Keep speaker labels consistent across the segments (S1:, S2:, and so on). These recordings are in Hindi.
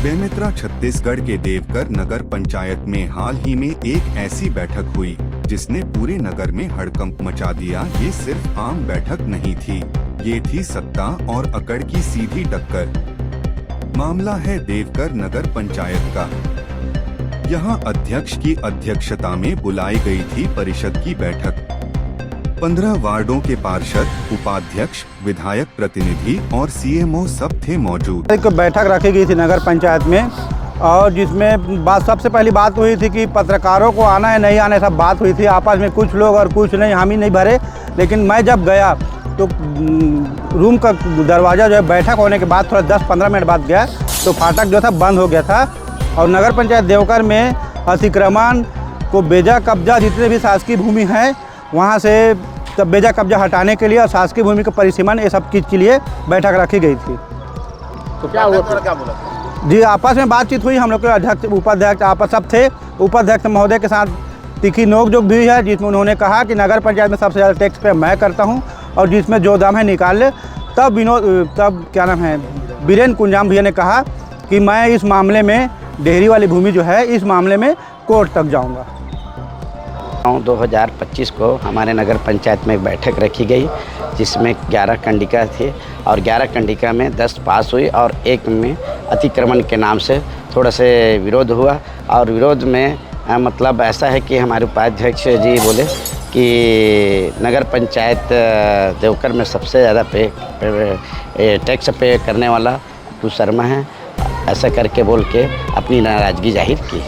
S1: बेमेतरा छत्तीसगढ़ के देवकर नगर पंचायत में हाल ही में एक ऐसी बैठक हुई जिसने पूरे नगर में हड़कंप मचा दिया। ये सिर्फ आम बैठक नहीं थी, ये थी सत्ता और अकड़ की सीधी टक्कर। मामला है देवकर नगर पंचायत का। यहाँ अध्यक्ष की अध्यक्षता में बुलाई गई थी परिषद की बैठक। 15 वार्डों के पार्षद, उपाध्यक्ष, विधायक प्रतिनिधि और सीएमओ सब थे मौजूद।
S2: एक बैठक रखी गई थी नगर पंचायत में, और जिसमें सबसे पहली बात हुई थी कि पत्रकारों को आना है नहीं आना है, सब बात हुई थी आपस में। कुछ लोग और कुछ नहीं, हम ही नहीं भरे। लेकिन मैं जब गया तो रूम का दरवाज़ा जो है बैठक होने के बाद थोड़ा 10-15 मिनट बाद गया तो फाटक जो था बंद हो गया था। और नगर पंचायत देवकर में अतिक्रमण को बेजा कब्जा जितने भी शासकीय भूमि है वहाँ से तब बेजा कब्जा हटाने के लिए और शासकीय भूमि का परिसीमन ये सब चीज़ के लिए बैठक रखी गई थी।
S3: तो क्या हुआ, क्या बोला
S2: जी? आपस में बातचीत हुई, हम लोग के अध्यक्ष उपाध्यक्ष आपस सब थे। उपाध्यक्ष महोदय के साथ तीखी नोकझोंक भी है, जिसमें उन्होंने कहा कि नगर पंचायत में सबसे ज़्यादा टैक्स पे मैं करता हूं और जिसमें जो दाम है निकाल ले। तब क्या नाम है, बीरेन कुंजाम भैया ने कहा कि मैं इस मामले में डेहरी वाली भूमि जो है इस मामले में कोर्ट तक जाऊँगा।
S4: 2025 को हमारे नगर पंचायत में एक बैठक रखी गई जिसमें 11 कंडिका थे और 11 कंडिका में 10 पास हुई और एक में अतिक्रमण के नाम से थोड़ा से विरोध हुआ। और विरोध में मतलब ऐसा है कि हमारे उपाध्यक्ष जी बोले कि नगर पंचायत देवकर में सबसे ज़्यादा टैक्स पे करने वाला तू शर्मा है, ऐसा करके बोल के अपनी नाराज़गी जाहिर की।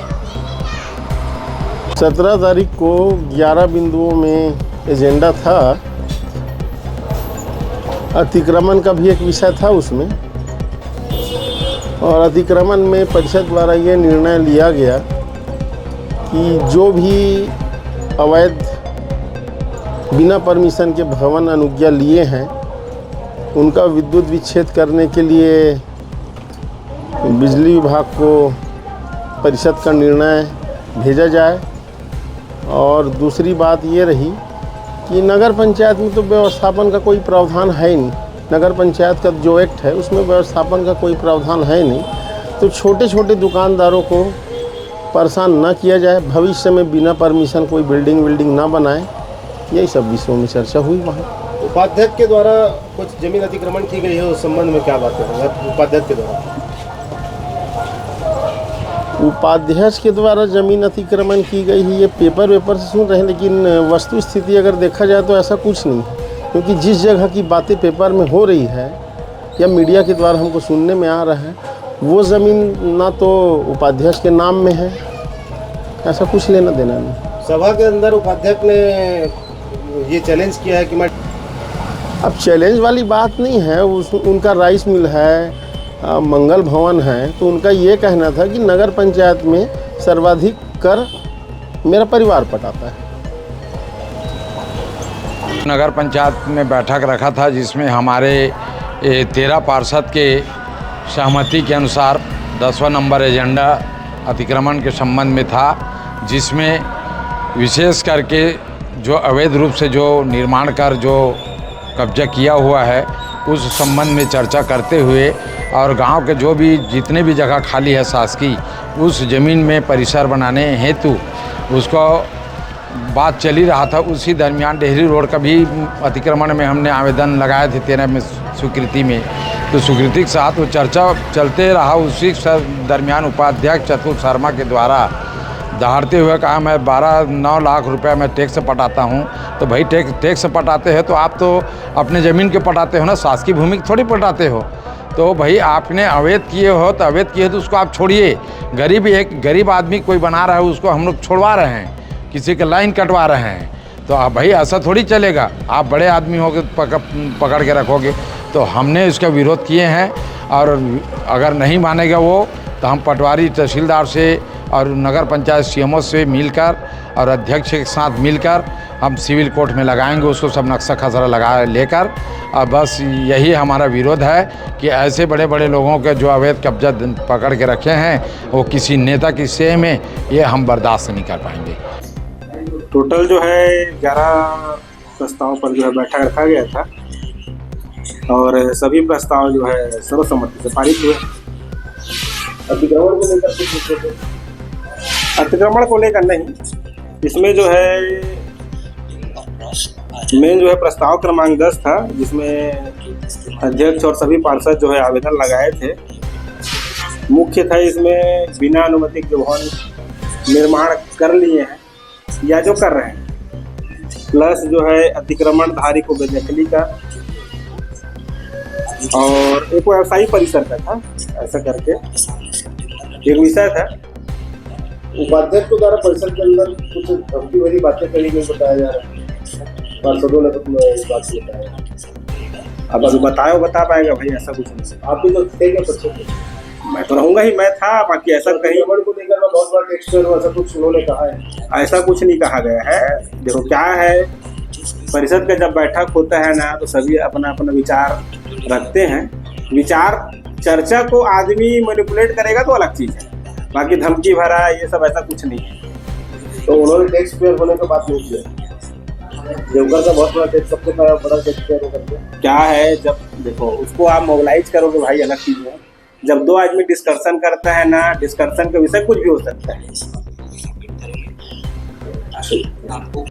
S3: 17 तारीख को 11 बिंदुओं में एजेंडा था। अतिक्रमण का भी एक विषय था उसमें, और अतिक्रमण में परिषद द्वारा ये निर्णय लिया गया कि जो भी अवैध बिना परमिशन के भवन अनुज्ञा लिए हैं उनका विद्युत विच्छेद करने के लिए बिजली विभाग को परिषद का निर्णय भेजा जाए। और दूसरी बात ये रही कि नगर पंचायत में तो व्यवस्थापन का कोई प्रावधान है ही नहीं। नगर पंचायत का जो एक्ट है उसमें व्यवस्थापन का कोई प्रावधान है नहीं, तो छोटे छोटे दुकानदारों को परेशान न किया जाए, भविष्य में बिना परमिशन कोई बिल्डिंग ना बनाए। यही सब विषयों में चर्चा हुई वहाँ।
S5: उपाध्यक्ष के द्वारा कुछ जमीन अतिक्रमण की गई है, उस संबंध में क्या बात है उपाध्यक्ष के द्वारा?
S3: उपाध्यक्ष के द्वारा जमीन अतिक्रमण की गई है ये पेपर से सुन रहे हैं, लेकिन वस्तु स्थिति अगर देखा जाए तो ऐसा कुछ नहीं है। क्योंकि जिस जगह की बातें पेपर में हो रही है या मीडिया के द्वारा हमको सुनने में आ रहा है वो ज़मीन ना तो उपाध्यक्ष के नाम में है, ऐसा कुछ लेना देना नहीं।
S5: सभा के अंदर उपाध्यक्ष ने ये चैलेंज किया है कि मैं,
S3: अब चैलेंज वाली बात नहीं है। उनका राइस मिल है, मंगल भवन है, तो उनका ये कहना था कि नगर पंचायत में सर्वाधिक कर मेरा परिवार पटाता है।
S6: नगर पंचायत में बैठक रखा था जिसमें हमारे 13 पार्षद के सहमति के अनुसार 10वां नंबर एजेंडा अतिक्रमण के संबंध में था, जिसमें विशेष करके जो अवैध रूप से जो निर्माण कर जो कब्जा किया हुआ है उस संबंध में चर्चा करते हुए और गांव के जो भी जितने भी जगह खाली है शासकीय उस ज़मीन में परिसर बनाने हेतु उसको बात चली रहा था। उसी दरमियान डेहरी रोड का भी अतिक्रमण में हमने आवेदन लगाए थे 13 में स्वीकृति में, तो स्वीकृति के साथ वो चर्चा चलते रहा। उसी दरमियान उपाध्यक्ष चतुर शर्मा के द्वारा दहाड़ते हुए कहा मैं 9 लाख रुपए मैं टैक्स पटाता हूँ। तो भाई टैक्स पटाते हैं तो आप तो अपने ज़मीन के पटाते हो ना, शासकीय भूमि थोड़ी पटाते हो। तो भाई आपने अवैध किए हो तो उसको आप छोड़िए। एक गरीब आदमी कोई बना रहा है उसको हम लोग छोड़वा रहे हैं, किसी के लाइन कटवा रहे हैं। तो आप भाई ऐसा थोड़ी चलेगा, आप बड़े आदमी होगे पकड़ के रखोगे। तो हमने इसका विरोध किए हैं और अगर नहीं मानेगा वो तो हम पटवारी तहसीलदार से और नगर पंचायत सीएमओ से मिलकर और अध्यक्ष के साथ मिलकर हम सिविल कोर्ट में लगाएंगे उसको, सब नक्शा खसरा लगा लेकर। और बस यही हमारा विरोध है कि ऐसे बड़े बड़े लोगों के जो अवैध कब्जा पकड़ के रखे हैं वो किसी नेता की सेह में ये हम बर्दाश्त नहीं कर पाएंगे।
S5: टोटल जो है 11 प्रस्ताव पर जो है बैठक रखा गया था और सभी प्रस्ताव जो है सर्वसम्मति से पारित हुए।
S3: अतिक्रमण को लेकर कुछ पूछे थे?
S5: अतिक्रमण को लेकर नहीं, इसमें जो है मेन जो है प्रस्ताव क्रमांक 10 था, जिसमें अध्यक्ष और सभी पार्षद जो है आवेदन लगाए थे। मुख्य था इसमें बिना अनुमति के भवन निर्माण कर लिए हैं या जो कर रहे हैं, प्लस जो है अतिक्रमणधारी को बेदखली का, और एक व्यवसायिक परिसर का था, ऐसा करके एक विषय था।
S3: उपाध्यक्ष के द्वारा परिसर के अंदर कुछ धमकी भरी बातें कही गई बताया जा रहा है, पार्षदों ने तो इस बात को बताया।
S5: अब अभी बता पाएगा भाई, ऐसा कुछ नहीं।
S3: आप भी तो थे क्या परिषद?
S5: मैं तो रहूंगा ही, मैं था, बाकी ऐसा कहीं
S3: अतिक्रमण को लेकर मैं बहुत बड़ा टेक्स्ट करूँ, ऐसा कुछ उन्होंने कहा है?
S5: ऐसा कुछ नहीं कहा गया है। देखो क्या है, परिषद का जब बैठक होता है ना, तो सभी अपना अपना विचार रखते हैं। विचार चर्चा को आदमी मैनिपुलेट करेगा तो अलग चीज़ है, बाकी धमकी भरा ये सब ऐसा कुछ नहीं है।
S3: तो उन्होंने टैक्स पेयर होने का बात नहीं किया। देवघर का बहुत बड़ा टैक्स, सबसे बड़ा टैक्स पेयर होकर
S5: क्या है, जब देखो उसको आप मोबिलाइज करोगे भाई, अलग चीज़ है। जब दो आदमी डिस्कशन करता है ना, डिस्कशन का विषय कुछ भी हो सकता है।